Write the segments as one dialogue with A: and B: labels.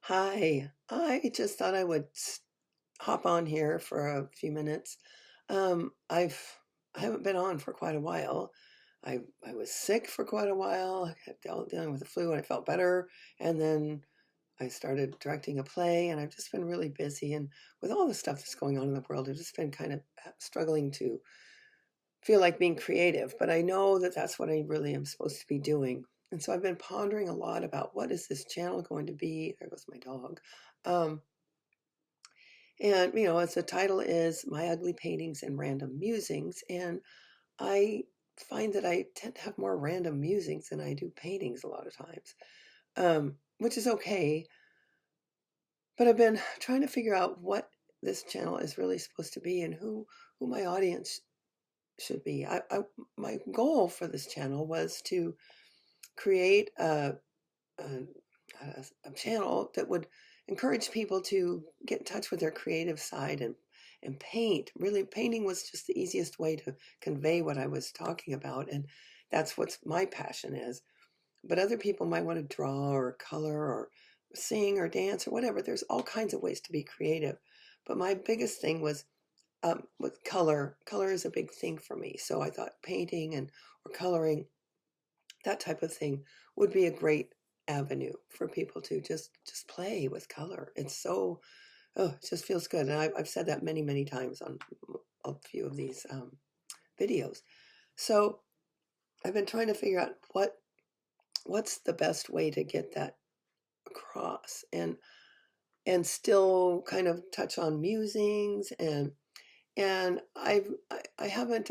A: Hi, I just thought I would hop on here for a few minutes. I haven't been on for quite a while. I was sick for quite a while. I kept dealing with the flu, and I felt better. And then I started directing a play, and I've just been really busy. And with all the stuff that's going on in the world, I've just been kind of struggling to feel like being creative. But I know that that's what I really am supposed to be doing. And so I've been pondering a lot about what is this channel going to be. There goes my dog. Um, as the title is My Ugly Paintings and Random Musings, and I find that I tend to have more random musings than I do paintings a lot of times, which is okay. But I've been trying to figure out what this channel is really supposed to be and who my audience should be. My goal for this channel was to create a, a channel that would encourage people to get in touch with their creative side and paint. Really, painting was just the easiest way to convey what I was talking about, and that's what my passion is. But other people might want to draw or color or sing or dance or whatever. There's all kinds of ways to be creative. But my biggest thing was with color. Color is a big thing for me. So I thought painting and or coloring, that type of thing, would be a great avenue for people to just play with color. It's so it just feels good, and I've said that many times on a few of these videos. So I've been trying to figure out what's the best way to get that across and still kind of touch on musings and I haven't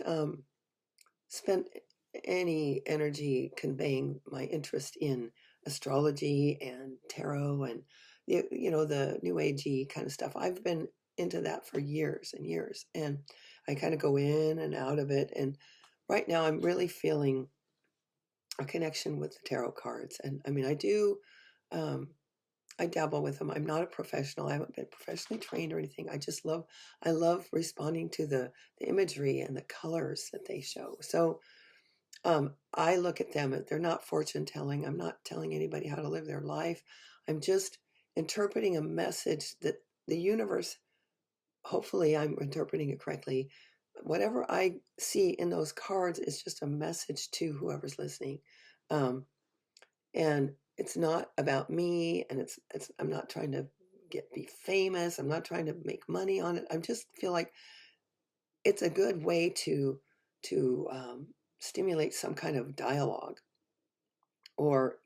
A: spent any energy conveying my interest in astrology and tarot and the new agey kind of stuff. I've been into that for years and years, and I kind of go in and out of it. And right now, I'm really feeling a connection with the tarot cards. And I mean, um, I dabble with them. I'm not a professional. I haven't been professionally trained or anything. I love responding to the imagery and the colors that they show. So I look at them, they're not fortune telling. I'm not telling anybody how to live their life. I'm just interpreting a message that the universe, hopefully, I'm interpreting it correctly. Whatever I see in those cards is just a message to whoever's listening. Um, and it's not about me, and I'm not trying to be famous. I'm not trying to make money on it. I just feel like it's a good way to stimulate some kind of dialogue or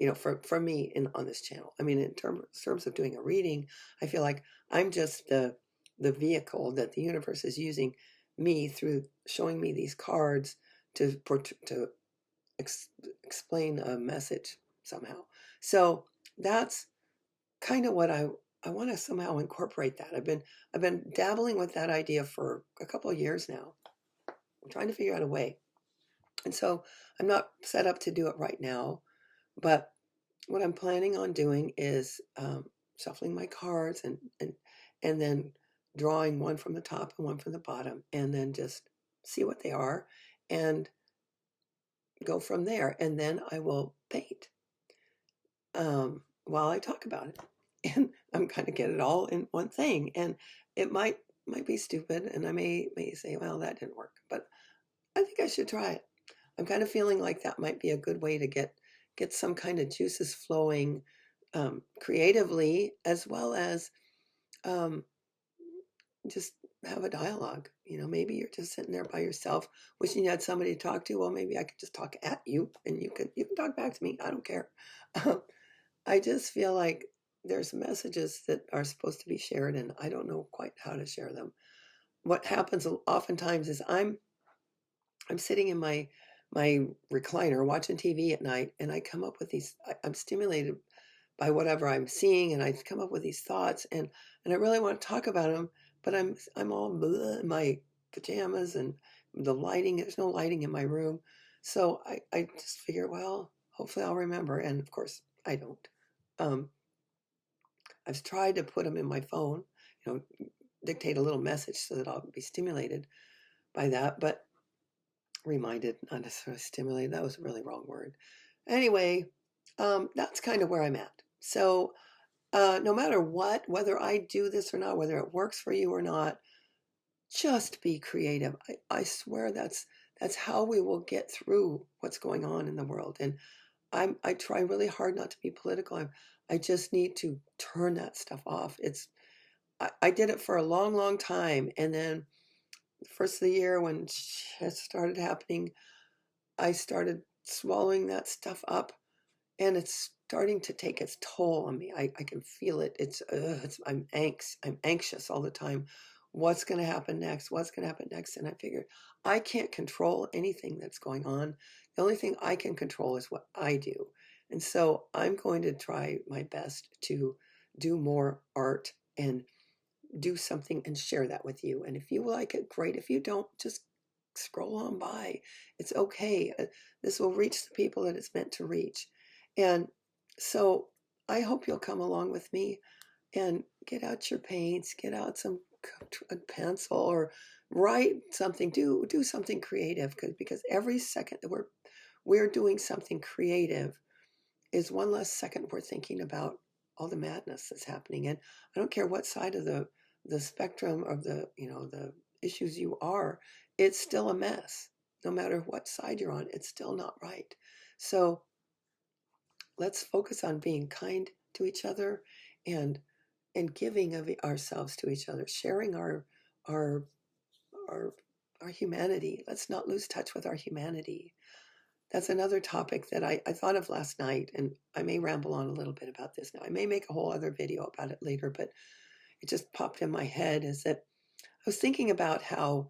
A: for me on this channel. I mean, in terms of doing a reading, I feel like I'm just the vehicle that the universe is using me through showing me these cards to ex, explain a message somehow. So that's kind of what I want to somehow incorporate that. I've been dabbling with that idea for a couple of years now. I'm trying to figure out a way, and so I'm not set up to do it right now, but what I'm planning on doing is shuffling my cards and then drawing one from the top and one from the bottom, and then just see what they are and go from there. And then I will paint while I talk about it, and I'm kind of get it all in one thing. And it might be stupid, and I may say, well, that didn't work, but I think I should try it. I'm kind of feeling like that might be a good way to get some kind of juices flowing creatively, as well as um, just have a dialogue. Maybe you're just sitting there by yourself, wishing you had somebody to talk to. Well, maybe I could just talk at you, and you can talk back to me. I don't care. I just feel like there's messages that are supposed to be shared, and I don't know quite how to share them. What happens oftentimes is I'm sitting in my recliner watching TV at night, and I come up with these. I'm stimulated by whatever I'm seeing, and I come up with these thoughts, and I really want to talk about them, but I'm all in my pajamas and the lighting. There's no lighting in my room, so I just figure, well, hopefully I'll remember, and of course I don't. Um, I've tried to put them in my phone, dictate a little message so that I'll be stimulated by that, but reminded, not necessarily stimulated. That was a really wrong word. Anyway, that's kind of where I'm at. So no matter what, whether I do this or not, whether it works for you or not, just be creative. I swear that's how we will get through what's going on in the world. And I try really hard not to be political. I just need to turn that stuff off. I did it for a long, long time, and then the first of the year when shit started happening, I started swallowing that stuff up, and it's starting to take its toll on me. I can feel it. I'm anxious all the time. What's going to happen next? What's going to happen next? And I figured I can't control anything that's going on. The only thing I can control is what I do. And so I'm going to try my best to do more art and do something and share that with you. And if you like it, great. If you don't, just scroll on by. It's okay. This will reach the people that it's meant to reach. And so I hope you'll come along with me and get out your paints, get out some a pencil, or write something. Do something creative, because every second that we're doing something creative is one less second we're thinking about all the madness that's happening. And I don't care what side of the spectrum of the issues you are, it's still a mess. No matter what side you're on, it's still not right. So let's focus on being kind to each other, and giving of ourselves to each other, sharing our our our humanity. Let's not lose touch with our humanity. That's another topic that I thought of last night, and I may ramble on a little bit about this now. I may make a whole other video about it later, but it just popped in my head, is that I was thinking about how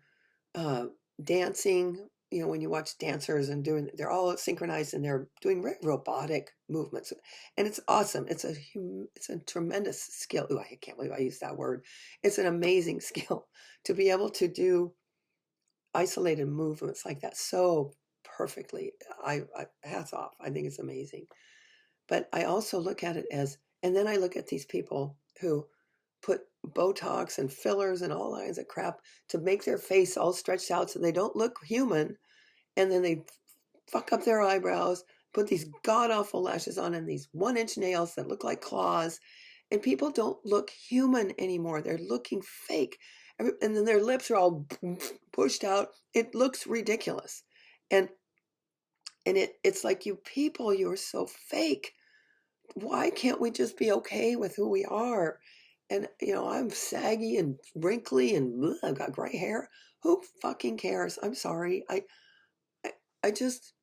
A: uh, dancing, when you watch dancers and they're all synchronized and they're doing very robotic movements, and it's awesome. It's a tremendous skill. Ooh, I can't believe I used that word. It's an amazing skill to be able to do isolated movements like that so perfectly. I hats off. I think it's amazing. But I also look at it as, and then I look at these people who put Botox and fillers and all kinds of crap to make their face all stretched out so they don't look human. And then they fuck up their eyebrows, put these god awful lashes on, and these 1-inch nails that look like claws. And people don't look human anymore. They're looking fake. And then their lips are all pushed out. It looks ridiculous. And it's like, you people, you're so fake. Why can't we just be okay with who we are? And I'm saggy and wrinkly and I've got gray hair. Who fucking cares? I'm sorry. I, I just,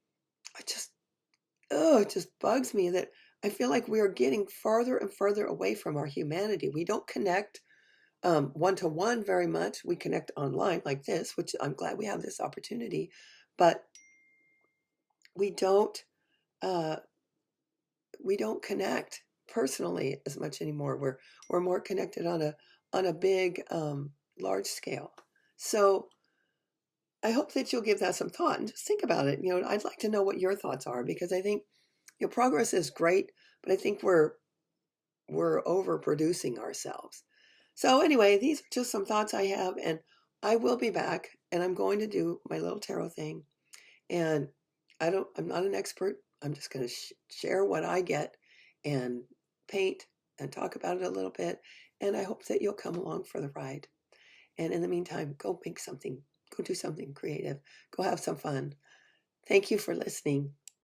A: it just bugs me that I feel like we are getting farther and further away from our humanity. We don't connect one to one very much. We connect online like this, which I'm glad we have this opportunity, but we don't. Uh, we don't connect personally as much anymore. We're more connected on a big, large scale. So I hope that you'll give that some thought and just think about it. I'd like to know what your thoughts are, because I think your progress is great, but I think we're overproducing ourselves. So anyway, these are just some thoughts I have, and I will be back, and I'm going to do my little tarot thing. And I'm not an expert. I'm just going to share what I get and paint and talk about it a little bit. And I hope that you'll come along for the ride. And in the meantime, go make something, go do something creative, go have some fun. Thank you for listening.